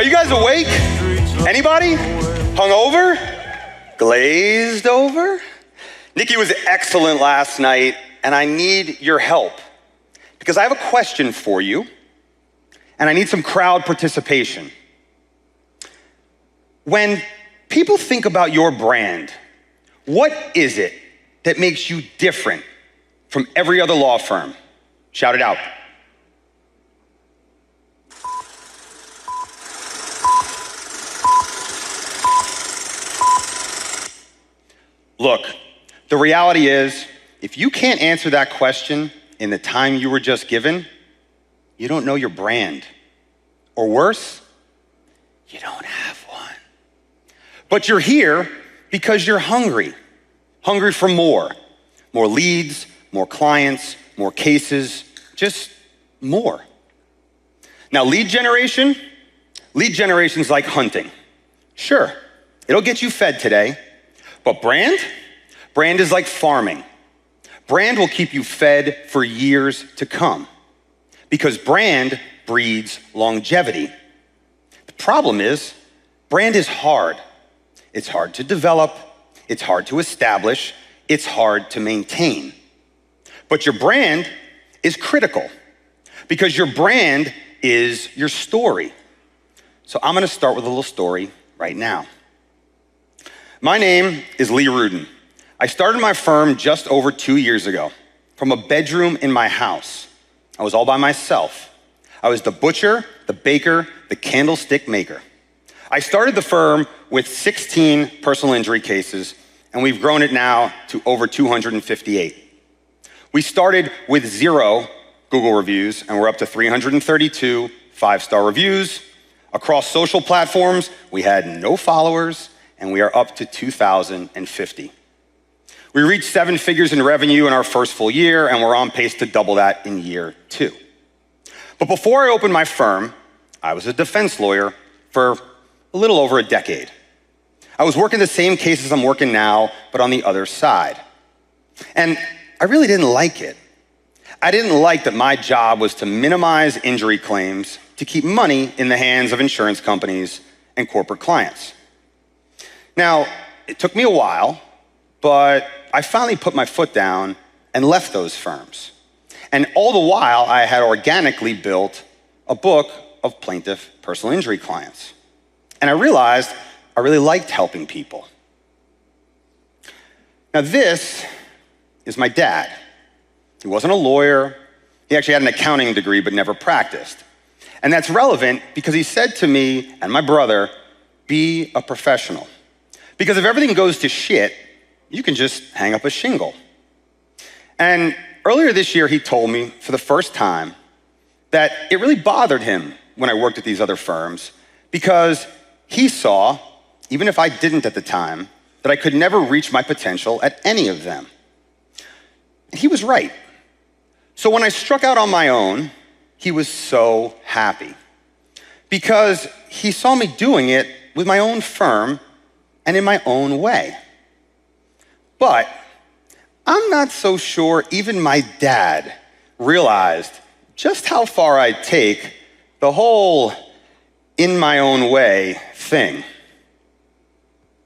Are you guys awake? Anybody? Hungover? Glazed over? Nikki was excellent last night, and I need your help because I have a question for you, and I need some crowd participation. When people think about your brand, what is it that makes you different from every other law firm? Shout it out. Look, the reality is, if you can't answer that question in the time you were just given, you don't know your brand. Or worse, you don't have one. But you're here because you're hungry. Hungry for more. More leads, more clients, more cases, just more. Now, lead generation's like hunting. Sure, it'll get you fed today, but brand is like farming. Brand will keep you fed for years to come because brand breeds longevity. The problem is, brand is hard. It's hard to develop, it's hard to establish, it's hard to maintain. But your brand is critical because your brand is your story. So I'm gonna start with a little story right now. My name is Lee Rudin. I started my firm just over 2 years ago from a bedroom in my house. I was all by myself. I was the butcher, the baker, the candlestick maker. I started the firm with 16 personal injury cases, and we've grown it now to over 258. We started with 0 Google reviews, and we're up to 332 5-star reviews. Across social platforms, we had no followers, and we are up to 2,050. We reached 7 figures in revenue in our first full year, and we're on pace to double that in year 2. But before I opened my firm, I was a defense lawyer for a little over a decade. I was working the same cases I'm working now, but on the other side. And I really didn't like it. I didn't like that my job was to minimize injury claims to keep money in the hands of insurance companies and corporate clients. Now, it took me a while, but I finally put my foot down and left those firms. And all the while, I had organically built a book of plaintiff personal injury clients. And I realized I really liked helping people. Now this is my dad. He wasn't a lawyer. He actually had an accounting degree, but never practiced. And that's relevant because he said to me and my brother, be a professional. Because if everything goes to shit, you can just hang up a shingle. And earlier this year, he told me for the first time that it really bothered him when I worked at these other firms because he saw, even if I didn't at the time, that I could never reach my potential at any of them. And he was right. So when I struck out on my own, he was so happy because he saw me doing it with my own firm and in my own way. But I'm not so sure even my dad realized just how far I'd take the whole in my own way thing.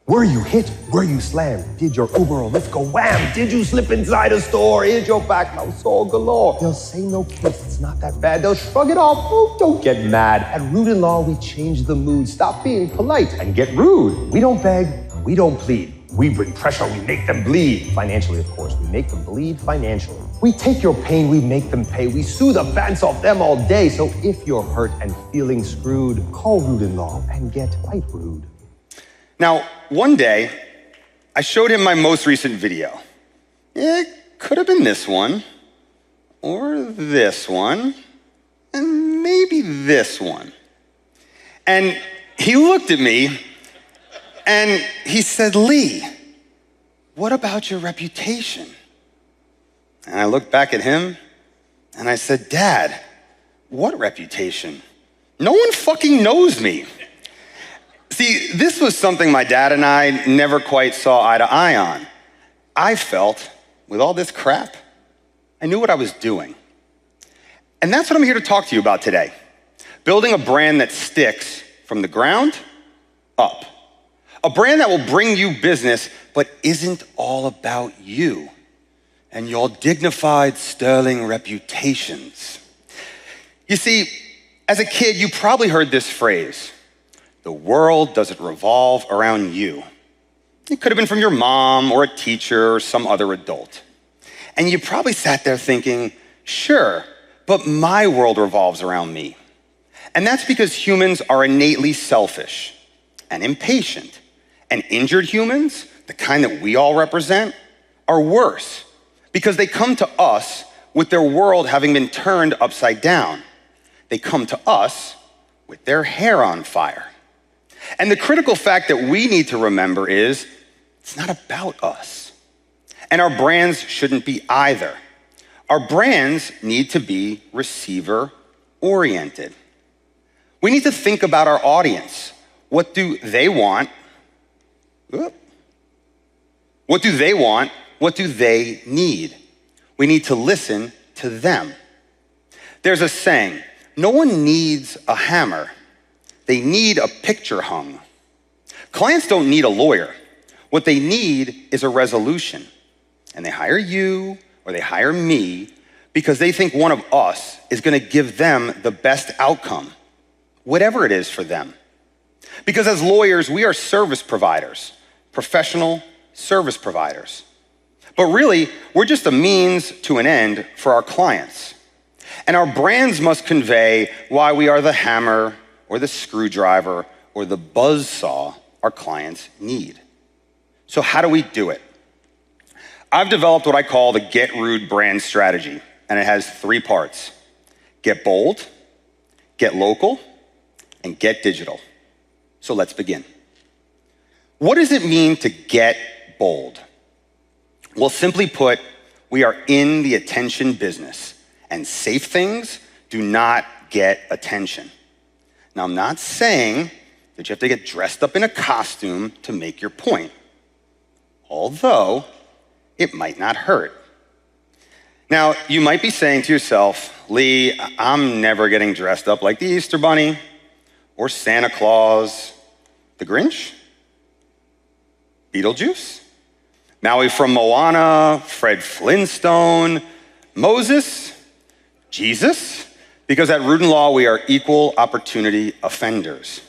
Were you hit? Were you slammed? Did your Uber or Lyft go wham? Did you slip inside a store? Is your back now sore galore? They'll say no case, it's not that bad. They'll shrug it off. Oh, don't get mad. At Rudin Law, we change the mood. Stop being polite and get rude. We don't beg, we don't plead. We bring pressure, we make them bleed. Financially, of course, we make them bleed financially. We take your pain, we make them pay. We sue the pants off them all day. So if you're hurt and feeling screwed, call Rudin Law and get quite rude. Now, one day, I showed him my most recent video. It could have been this one, or this one, and maybe this one. And he looked at me, and he said, Lee, what about your reputation? And I looked back at him, and I said, Dad, what reputation? No one fucking knows me. See, this was something my dad and I never quite saw eye to eye on. I felt, with all this crap, I knew what I was doing. And that's what I'm here to talk to you about today. Building a brand that sticks from the ground up. A brand that will bring you business, but isn't all about you and your dignified, sterling reputations. You see, as a kid, you probably heard this phrase, the world doesn't revolve around you. It could have been from your mom or a teacher or some other adult. And you probably sat there thinking, sure, but my world revolves around me. And that's because humans are innately selfish and impatient. And injured humans, the kind that we all represent, are worse because they come to us with their world having been turned upside down. They come to us with their hair on fire. And the critical fact that we need to remember is it's not about us. And our brands shouldn't be either. Our brands need to be receiver-oriented. We need to think about our audience. What do they want? What do they want? What do they need? We need to listen to them. There's a saying, no one needs a hammer. They need a picture hung. Clients don't need a lawyer. What they need is a resolution. And they hire you or they hire me because they think one of us is going to give them the best outcome, whatever it is for them. Because as lawyers, we are service providers, professional service providers. But really, we're just a means to an end for our clients. And our brands must convey why we are the hammer or the screwdriver or the buzzsaw our clients need. So how do we do it? I've developed what I call the Get Rude brand strategy, and it has 3 parts. Get bold, get local, and get digital. So let's begin. What does it mean to get bold? Well, simply put, we are in the attention business, and safe things do not get attention. Now, I'm not saying that you have to get dressed up in a costume to make your point, although it might not hurt. Now, you might be saying to yourself, Lee, I'm never getting dressed up like the Easter Bunny or Santa Claus, the Grinch, Beetlejuice, Maui from Moana, Fred Flintstone, Moses, Jesus, because at Rudin Law, we are equal opportunity offenders.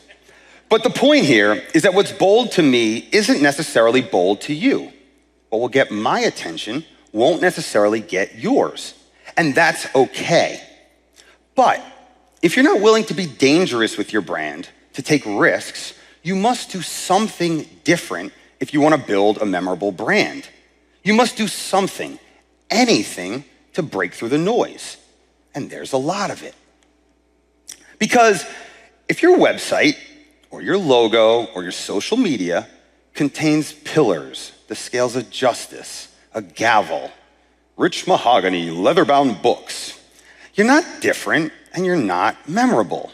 But the point here is that what's bold to me isn't necessarily bold to you. What will get my attention won't necessarily get yours. And that's okay. But if you're not willing to be dangerous with your brand, to take risks, you must do something different if you want to build a memorable brand. You must do something, anything, to break through the noise. And there's a lot of it. Because if your website or your logo or your social media contains pillars, the scales of justice, a gavel, rich mahogany, leather-bound books, you're not different and you're not memorable.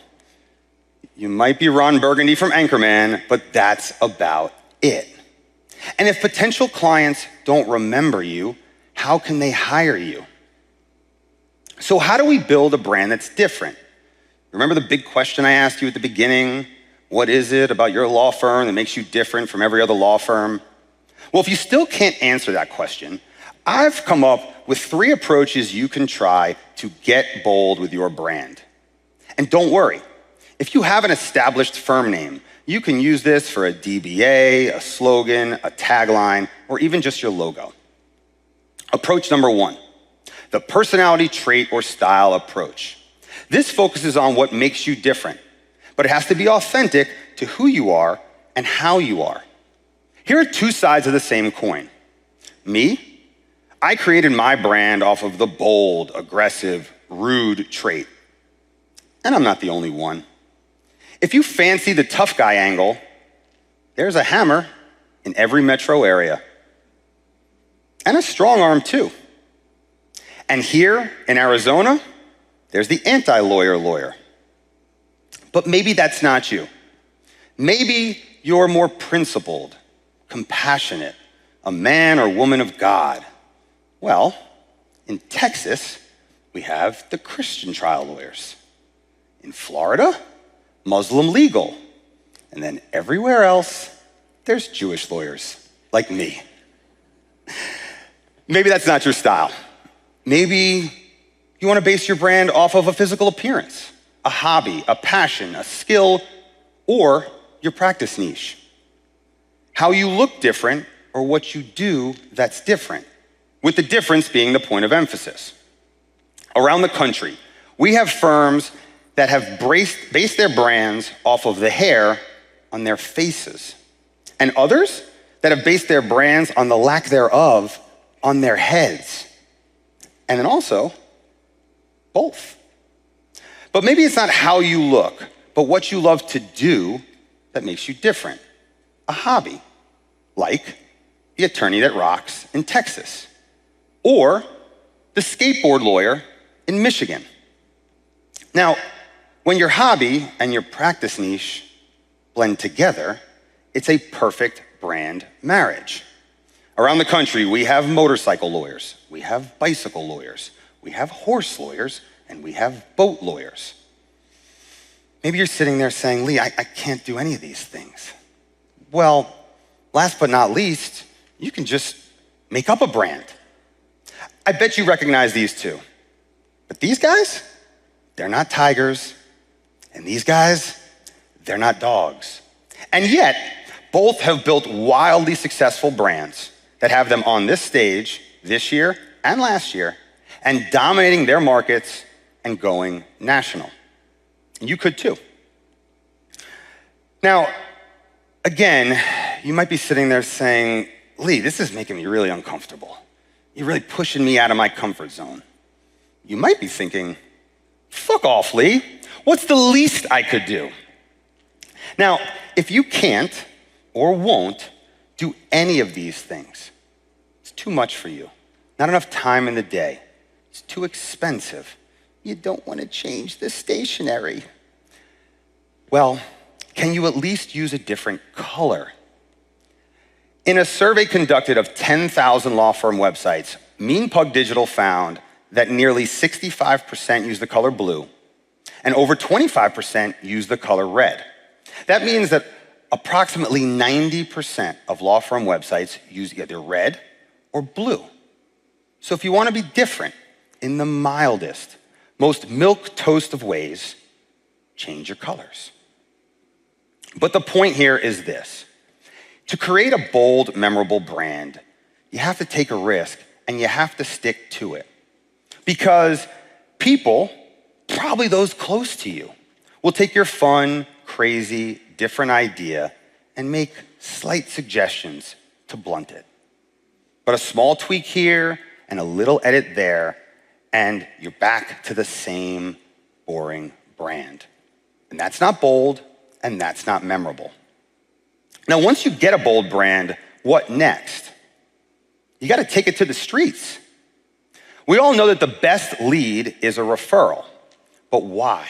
You might be Ron Burgundy from Anchorman, but that's about it. And if potential clients don't remember you, how can they hire you? So how do we build a brand that's different? Remember the big question I asked you at the beginning? What is it about your law firm that makes you different from every other law firm? Well, if you still can't answer that question, I've come up with 3 approaches you can try to get bold with your brand. And don't worry, if you have an established firm name, you can use this for a DBA, a slogan, a tagline, or even just your logo. Approach number 1, the personality trait or style approach. This focuses on what makes you different, but it has to be authentic to who you are and how you are. Here are 2 sides of the same coin. Me, I created my brand off of the bold, aggressive, rude trait. And I'm not the only one. If you fancy the tough guy angle, there's a hammer in every metro area. And a strong arm too. And here in Arizona, there's the anti-lawyer lawyer. But maybe that's not you. Maybe you're more principled, compassionate, a man or woman of God. Well, in Texas, we have the Christian trial lawyers. In Florida, Muslim legal. And then everywhere else, there's Jewish lawyers like me. Maybe that's not your style. Maybe you want to base your brand off of a physical appearance, a hobby, a passion, a skill, or your practice niche. How you look different or what you do that's different, with the difference being the point of emphasis. Around the country, we have firms that have based their brands off of the hair on their faces, and others that have based their brands on the lack thereof on their heads. And then also, both. But maybe it's not how you look, but what you love to do that makes you different. A hobby, like the attorney that rocks in Texas, or the skateboard lawyer in Michigan. Now, when your hobby and your practice niche blend together, it's a perfect brand marriage. Around the country, we have motorcycle lawyers, we have bicycle lawyers, we have horse lawyers, and we have boat lawyers. Maybe you're sitting there saying, Lee, I can't do any of these things. Well, last but not least, you can just make up a brand. I bet you recognize these two. But these guys, they're not tigers. And these guys, they're not dogs. And yet, both have built wildly successful brands that have them on this stage this year and last year and dominating their markets and going national. You could too. Now, again, you might be sitting there saying, Lee, this is making me really uncomfortable. You're really pushing me out of my comfort zone. You might be thinking, fuck off, Lee. What's the least I could do? Now, if you can't or won't do any of these things, it's too much for you. Not enough time in the day. It's too expensive. You don't want to change the stationery. Well, can you at least use a different color? In a survey conducted of 10,000 law firm websites, Mean Pug Digital found that nearly 65% use the color blue and over 25% use the color red. That means that approximately 90% of law firm websites use either red or blue. So if you want to be different in the mildest, most milquetoast of ways, change your colors. But the point here is this. To create a bold, memorable brand, you have to take a risk and you have to stick to it. Because people, probably those close to you, will take your fun, crazy, different idea and make slight suggestions to blunt it. But a small tweak here and a little edit there, and you're back to the same boring brand. And that's not bold, and that's not memorable. Now, once you get a bold brand, what next? You gotta take it to the streets. We all know that the best lead is a referral, but why?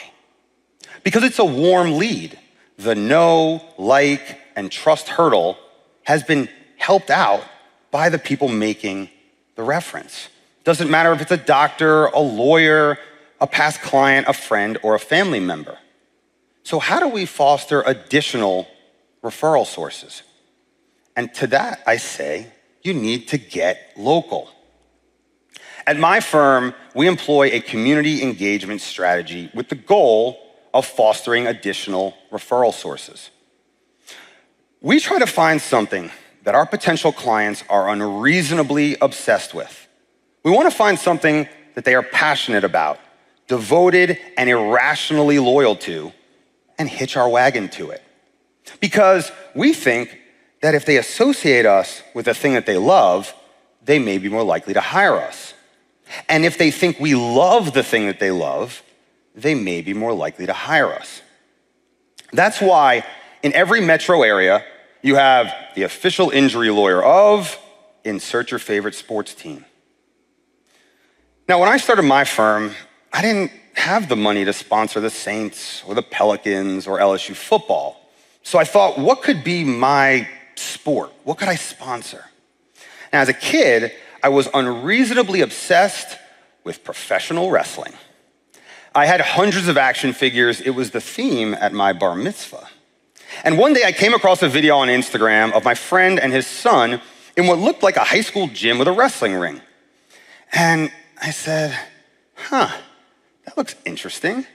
Because it's a warm lead. The know, like, and trust hurdle has been helped out by the people making the reference. Doesn't matter if it's a doctor, a lawyer, a past client, a friend, or a family member. So how do we foster additional referral sources? And to that, I say, you need to get local. At my firm, we employ a community engagement strategy with the goal of fostering additional referral sources. We try to find something that our potential clients are unreasonably obsessed with. We want to find something that they are passionate about, devoted and irrationally loyal to, and hitch our wagon to it. Because we think that if they associate us with a thing that they love, they may be more likely to hire us. And if they think we love the thing that they love, they may be more likely to hire us. That's why in every metro area, you have the official injury lawyer of, insert your favorite sports team. Now, when I started my firm, I didn't have the money to sponsor the Saints or the Pelicans or LSU football. So I thought, what could be my sport? What could I sponsor? Now, as a kid, I was unreasonably obsessed with professional wrestling. I had hundreds of action figures. It was the theme at my bar mitzvah. And one day I came across a video on Instagram of my friend and his son in what looked like a high school gym with a wrestling ring. And I said, that looks interesting.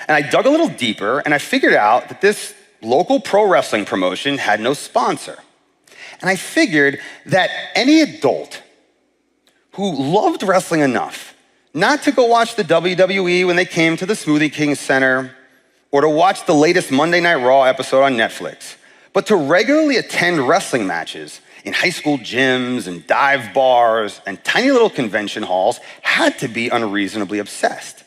And I dug a little deeper and I figured out that this local pro wrestling promotion had no sponsor. And I figured that any adult who loved wrestling enough not to go watch the WWE when they came to the Smoothie King Center or to watch the latest Monday Night Raw episode on Netflix, but to regularly attend wrestling matches in high school gyms and dive bars and tiny little convention halls had to be unreasonably obsessed.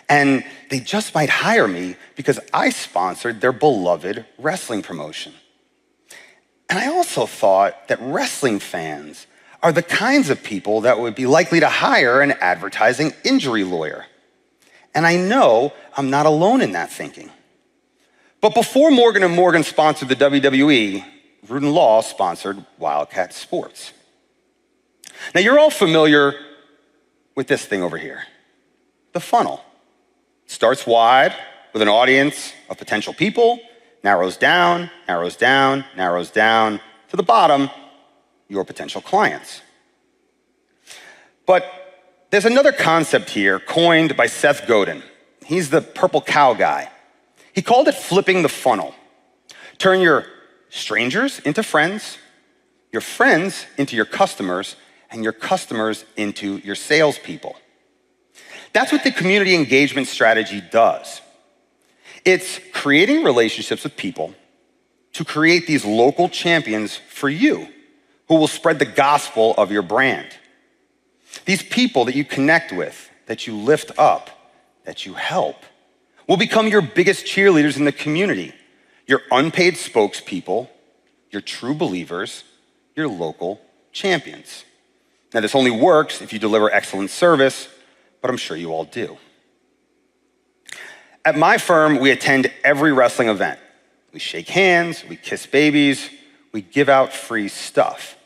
And they just might hire me because I sponsored their beloved wrestling promotion. And I also thought that wrestling fans are the kinds of people that would be likely to hire an advertising injury lawyer. And I know I'm not alone in that thinking. But before Morgan & Morgan sponsored the WWE, Rudin Law sponsored Wildcat Sports. Now you're all familiar with this thing over here, the funnel. Starts wide with an audience of potential people, narrows down, narrows down, narrows down, to the bottom, your potential clients. But there's another concept here coined by Seth Godin. He's the purple cow guy. He called it flipping the funnel. Turn your strangers into friends, your friends into your customers, and your customers into your salespeople. That's what the community engagement strategy does. It's creating relationships with people to create these local champions for you who will spread the gospel of your brand. These people that you connect with, that you lift up, that you help, will become your biggest cheerleaders in the community, your unpaid spokespeople, your true believers, your local champions. Now, this only works if you deliver excellent service, but I'm sure you all do. At my firm, we attend every wrestling event. We shake hands, we kiss babies, we give out free stuff.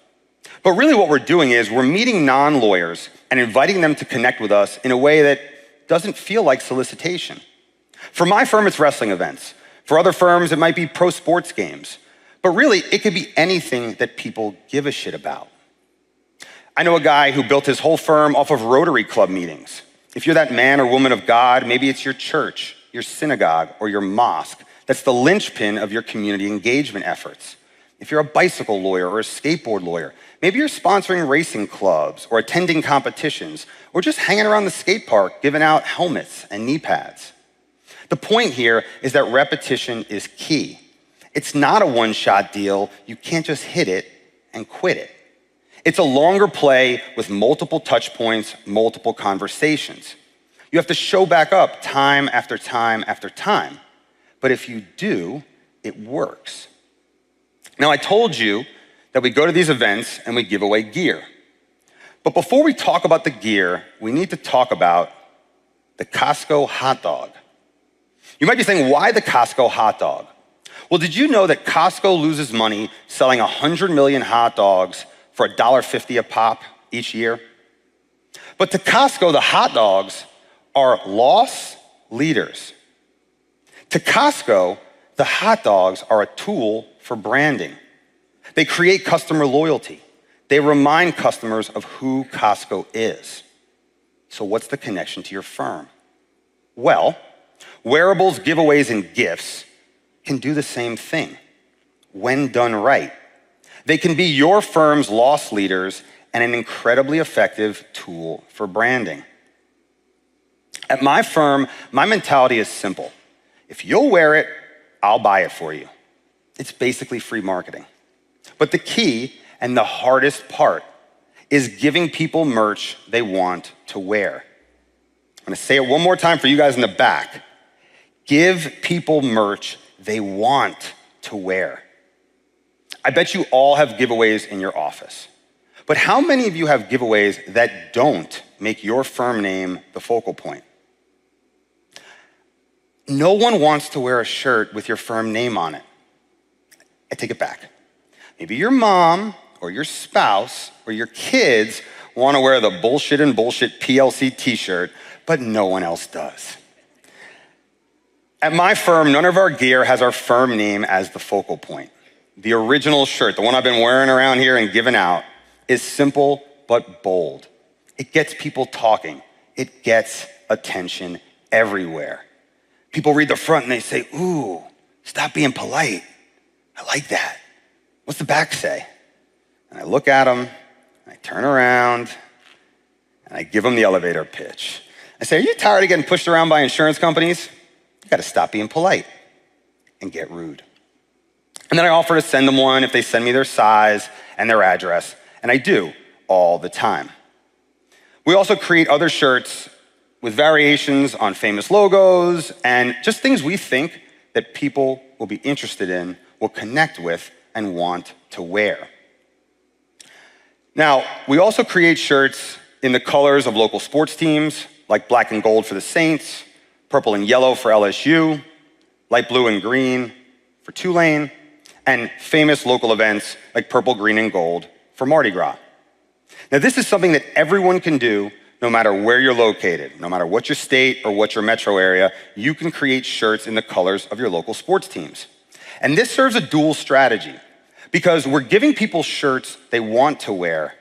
But really what we're doing is we're meeting non-lawyers and inviting them to connect with us in a way that doesn't feel like solicitation. For my firm, it's wrestling events. For other firms, it might be pro sports games. But really, it could be anything that people give a shit about. I know a guy who built his whole firm off of Rotary Club meetings. If you're that man or woman of God, maybe it's your church, your synagogue, or your mosque. That's the linchpin of your community engagement efforts. If you're a bicycle lawyer or a skateboard lawyer, maybe you're sponsoring racing clubs or attending competitions or just hanging around the skate park giving out helmets and knee pads. The point here is that repetition is key. It's not a one-shot deal. You can't just hit it and quit it. It's a longer play with multiple touch points, multiple conversations. You have to show back up time after time after time. But if you do, it works. Now, I told you that we go to these events and we give away gear. But before we talk about the gear, we need to talk about the Costco hot dog. You might be saying, why the Costco hot dog? Well, did you know that Costco loses money selling 100 million hot dogs for $1.50 a pop each year? But to Costco, the hot dogs are loss leaders. To Costco, the hot dogs are a tool for branding. They create customer loyalty. They remind customers of who Costco is. So what's the connection to your firm? Well, wearables, giveaways, and gifts can do the same thing when done right. They can be your firm's loss leaders and an incredibly effective tool for branding. At my firm, my mentality is simple. If you'll wear it, I'll buy it for you. It's basically free marketing. But the key and the hardest part is giving people merch they want to wear. I'm gonna say it one more time for you guys in the back. Give people merch they want to wear. I bet you all have giveaways in your office. But how many of you have giveaways that don't make your firm name the focal point? No one wants to wear a shirt with your firm name on it. I take it back. Maybe your mom or your spouse or your kids want to wear the bullshit and bullshit PLC t-shirt, but no one else does. At my firm, none of our gear has our firm name as the focal point. The original shirt, the one I've been wearing around here and giving out, is simple but bold. It gets people talking. It gets attention everywhere. People read the front and they say, ooh, stop being polite. I like that. What's the back say? And I look at them, and I turn around, and I give them the elevator pitch. I say, are you tired of getting pushed around by insurance companies? You gotta stop being polite and get rude. And then I offer to send them one if they send me their size and their address, and I do all the time. We also create other shirts with variations on famous logos and just things we think that people will be interested in, will connect with, and want to wear. Now, we also create shirts in the colors of local sports teams, like black and gold for the Saints, purple and yellow for LSU, light blue and green for Tulane, and famous local events like purple, green, and gold for Mardi Gras. Now, this is something that everyone can do no matter where you're located, no matter what your state or what your metro area, you can create shirts in the colors of your local sports teams. And this serves a dual strategy because we're giving people shirts they want to wear,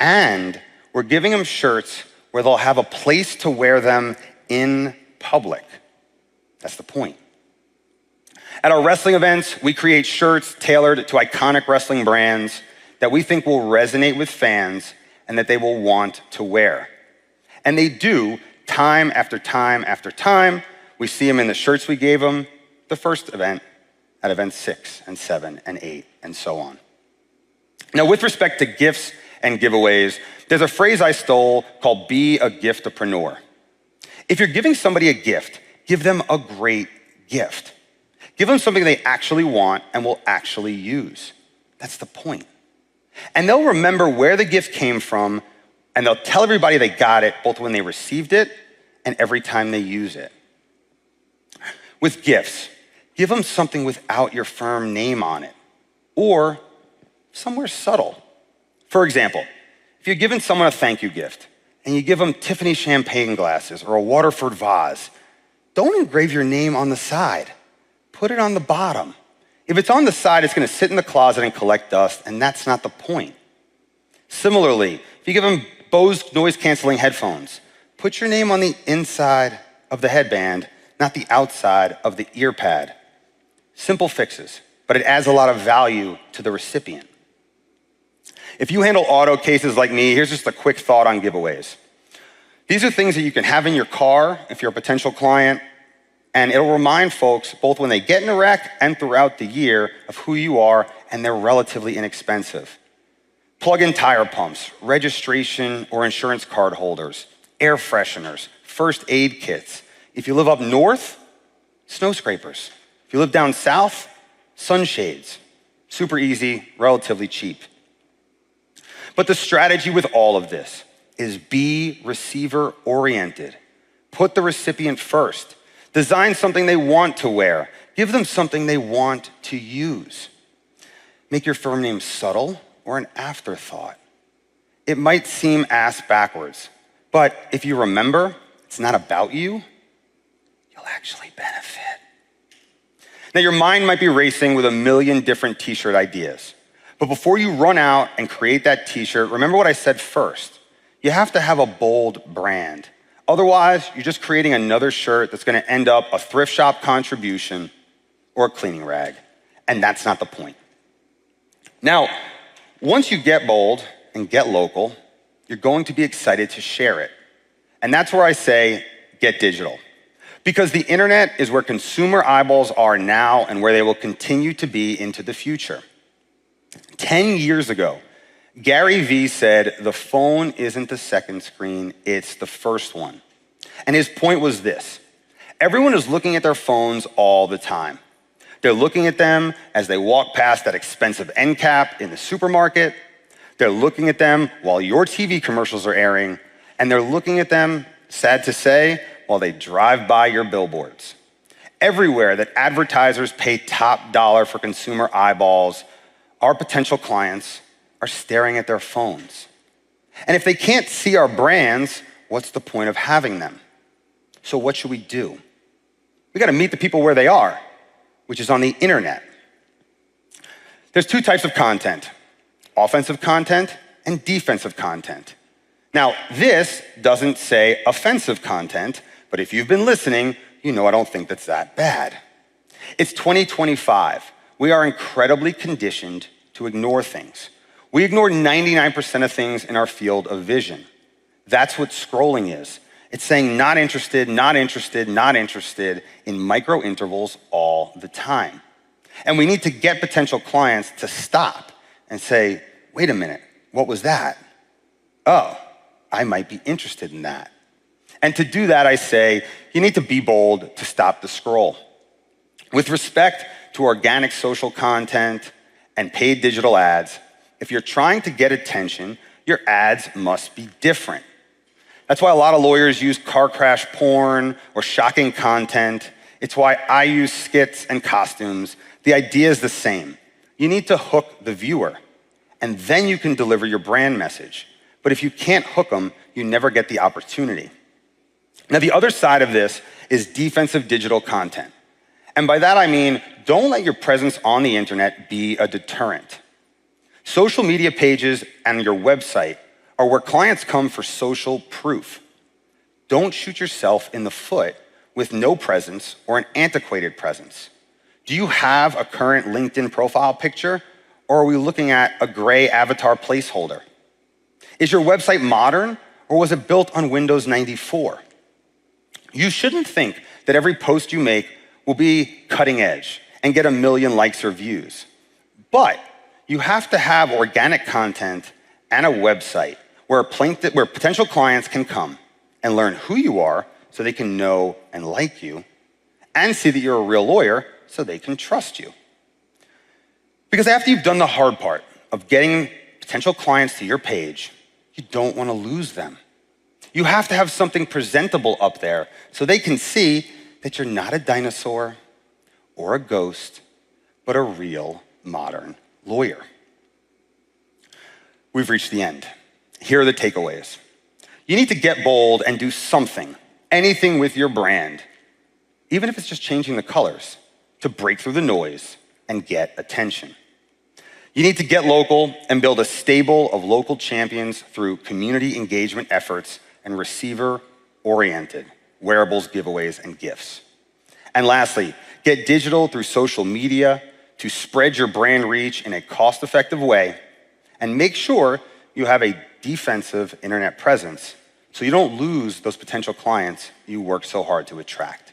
and we're giving them shirts where they'll have a place to wear them in public. That's the point. At our wrestling events, we create shirts tailored to iconic wrestling brands that we think will resonate with fans and that they will want to wear. And they do time after time after time. We see them in the shirts we gave them the first event, at events 6 and 7 and 8, and so on. Now, with respect to gifts and giveaways, there's a phrase I stole called be a giftpreneur. If you're giving somebody a gift, give them a great gift. Give them something they actually want and will actually use. That's the point. And they'll remember where the gift came from, and they'll tell everybody they got it, both when they received it and every time they use it. With gifts, give them something without your firm name on it, or somewhere subtle. For example, if you're giving someone a thank you gift, and you give them Tiffany champagne glasses or a Waterford vase, don't engrave your name on the side. Put it on the bottom. If it's on the side, it's gonna sit in the closet and collect dust, and that's not the point. Similarly, if you give them Bose noise-canceling headphones, put your name on the inside of the headband, not the outside of the ear pad. Simple fixes, but it adds a lot of value to the recipient. If you handle auto cases like me, here's just a quick thought on giveaways. These are things that you can have in your car if you're a potential client, and it'll remind folks both when they get in a wreck and throughout the year of who you are, and they're relatively inexpensive. Plug-in tire pumps, registration or insurance card holders, air fresheners, first aid kits. If you live up north, snow scrapers. If you live down south, sunshades. Super easy, relatively cheap. But the strategy with all of this is be receiver oriented. Put the recipient first. Design something they want to wear. Give them something they want to use. Make your firm name subtle or an afterthought. It might seem ass backwards, but if you remember, it's not about you, you'll actually benefit. Now, your mind might be racing with a million different t-shirt ideas, but before you run out and create that t-shirt, remember what I said first. You have to have a bold brand. Otherwise, you're just creating another shirt that's gonna end up a thrift shop contribution or a cleaning rag, and that's not the point. Now, once you get bold and get local, you're going to be excited to share it. And that's where I say, get digital. Because the internet is where consumer eyeballs are now and where they will continue to be into the future. 10 years ago, Gary Vee said, the phone isn't the second screen, it's the first one. And his point was this: everyone is looking at their phones all the time. They're looking at them as they walk past that expensive end cap in the supermarket. They're looking at them while your TV commercials are airing, and they're looking at them, sad to say, while they drive by your billboards. Everywhere that advertisers pay top dollar for consumer eyeballs, our potential clients are staring at their phones. And if they can't see our brands, what's the point of having them? So what should we do? We gotta meet the people where they are, which is on the internet. There's two types of content, offensive content and defensive content. Now, this doesn't say offensive content, but if you've been listening, you know I don't think that's that bad. It's 2025. We are incredibly conditioned to ignore things. We ignore 99% of things in our field of vision. That's what scrolling is. It's saying not interested, not interested, not interested in micro intervals all the time. And we need to get potential clients to stop and say, wait a minute, what was that? Oh, I might be interested in that. And to do that, I say, you need to be bold to stop the scroll. With respect to organic social content and paid digital ads, if you're trying to get attention, your ads must be different. That's why a lot of lawyers use car crash porn or shocking content. It's why I use skits and costumes. The idea is the same. You need to hook the viewer, and then you can deliver your brand message. But if you can't hook them, you never get the opportunity. Now, the other side of this is defensive digital content. And by that I mean, don't let your presence on the internet be a deterrent. Social media pages and your website are where clients come for social proof. Don't shoot yourself in the foot with no presence or an antiquated presence. Do you have a current LinkedIn profile picture, or are we looking at a gray avatar placeholder? Is your website modern, or was it built on Windows 94? You shouldn't think that every post you make will be cutting edge and get 1 million likes or views. But you have to have organic content and a website where potential clients can come and learn who you are so they can know and like you, and see that you're a real lawyer so they can trust you. Because after you've done the hard part of getting potential clients to your page, you don't want to lose them. You have to have something presentable up there so they can see that you're not a dinosaur or a ghost, but a real modern lawyer. We've reached the end. Here are the takeaways. You need to get bold and do something, anything with your brand, even if it's just changing the colors, to break through the noise and get attention. You need to get local and build a stable of local champions through community engagement efforts and receiver-oriented wearables, giveaways, and gifts. And lastly, get digital through social media to spread your brand reach in a cost-effective way, and make sure you have a defensive internet presence so you don't lose those potential clients you work so hard to attract.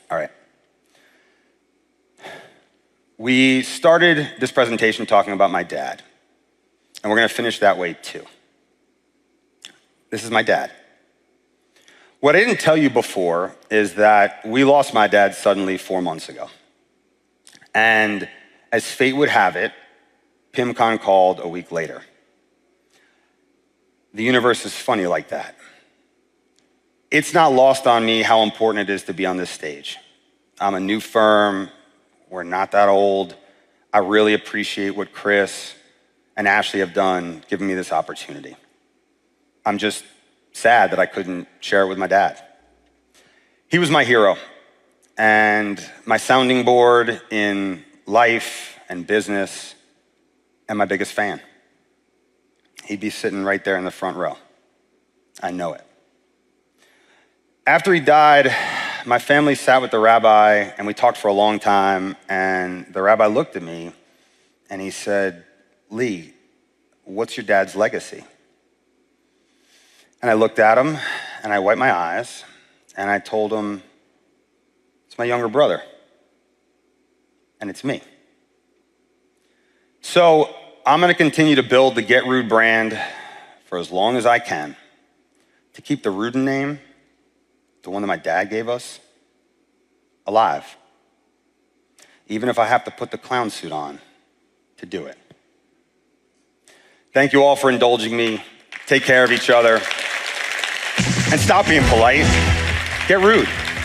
All right. We started this presentation talking about my dad, and we're going to finish that way too. This is my dad. What I didn't tell you before is that we lost my dad suddenly 4 months ago. And as fate would have it, PIMCON called a week later. The universe is funny like that. It's not lost on me how important it is to be on this stage. I'm a new firm. We're not that old. I really appreciate what Chris and Ashley have done, giving me this opportunity. I'm just sad that I couldn't share it with my dad. He was my hero and my sounding board in life and business, and my biggest fan. He'd be sitting right there in the front row. I know it. After he died, my family sat with the rabbi and we talked for a long time, and the rabbi looked at me and he said, "Lee, what's your dad's legacy?" And I looked at him and I wiped my eyes and I told him, "It's my younger brother, and it's me." So I'm gonna continue to build the Get Rude brand for as long as I can to keep the Rudin name, the one that my dad gave us, alive. Even if I have to put the clown suit on to do it. Thank you all for indulging me. Take care of each other. And stop being polite. Get rude.